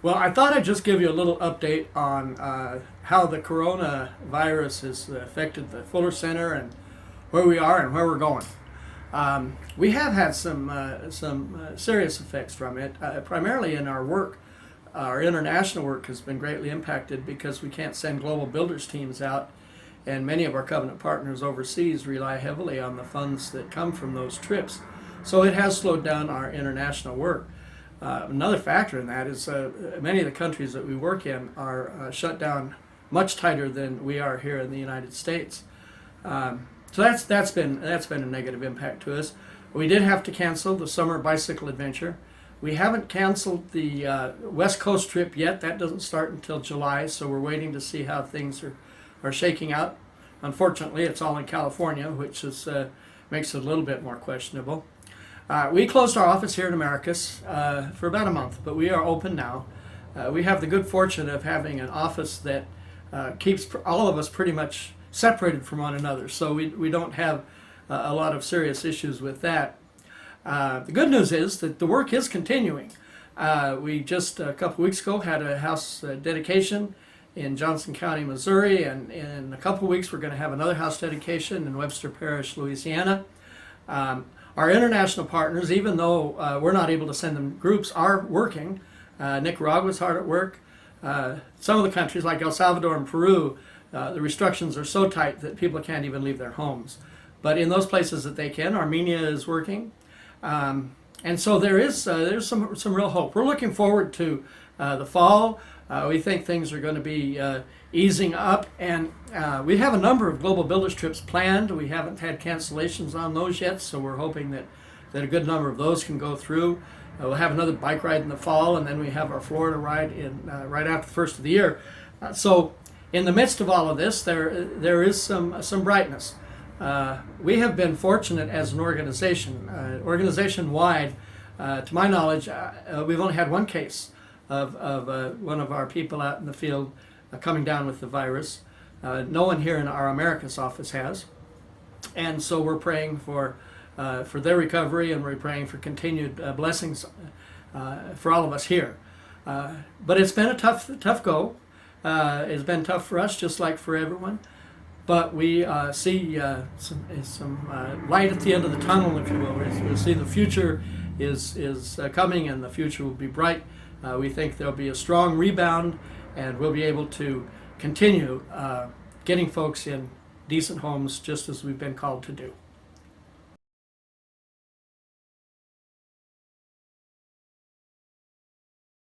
Well, I thought I'd just give you a little update on how the coronavirus has affected the Fuller Center and where we are and where we're going. We have had some serious effects from it, primarily in our work. Our international work has been greatly impacted because we can't send global builders teams out, and many of our covenant partners overseas rely heavily on the funds that come from those trips. So it has slowed down our international work. Another factor in that is many of the countries that we work in are shut down much tighter than we are here in the United States. So that's been a negative impact to us. We did have to cancel the summer bicycle adventure. We haven't canceled the West Coast trip yet. That doesn't start until July, so we're waiting to see how things are shaking out. Unfortunately, it's all in California, which makes it a little bit more questionable. We closed our office here in Americus for about a month, but we are open now. We have the good fortune of having an office that keeps all of us pretty much separated from one another, so we don't have a lot of serious issues with that. The good news is that the work is continuing. We just a couple weeks ago had a house dedication in Johnson County, Missouri, and in a couple weeks we're going to have another house dedication in Webster Parish, Louisiana. Our international partners, even though we're not able to send them groups, are working. Nicaragua's hard at work. Some of the countries like El Salvador and Peru, the restrictions are so tight that people can't even leave their homes. But in those places that they can, Armenia is working. And so there's some real hope. We're looking forward to the fall. We think things are going to be easing up, and we have a number of global builders trips planned. We haven't had cancellations on those yet, so we're hoping that a good number of those can go through. We'll have another bike ride in the fall, and then we have our Florida ride right after the first of the year. So in the midst of all of this, there is some brightness. We have been fortunate as an organization, organization-wide. To my knowledge, we've only had one case of one of our people out in the field coming down with the virus. No one here in our Americas office has, and so we're praying for their recovery, and we're praying for continued blessings for all of us here. But it's been a tough go. It's been tough for us, just like for everyone. But we see some light at the end of the tunnel, if you will. We see the future is coming, and the future will be bright. We think there'll be a strong rebound, and we'll be able to continue getting folks in decent homes just as we've been called to do.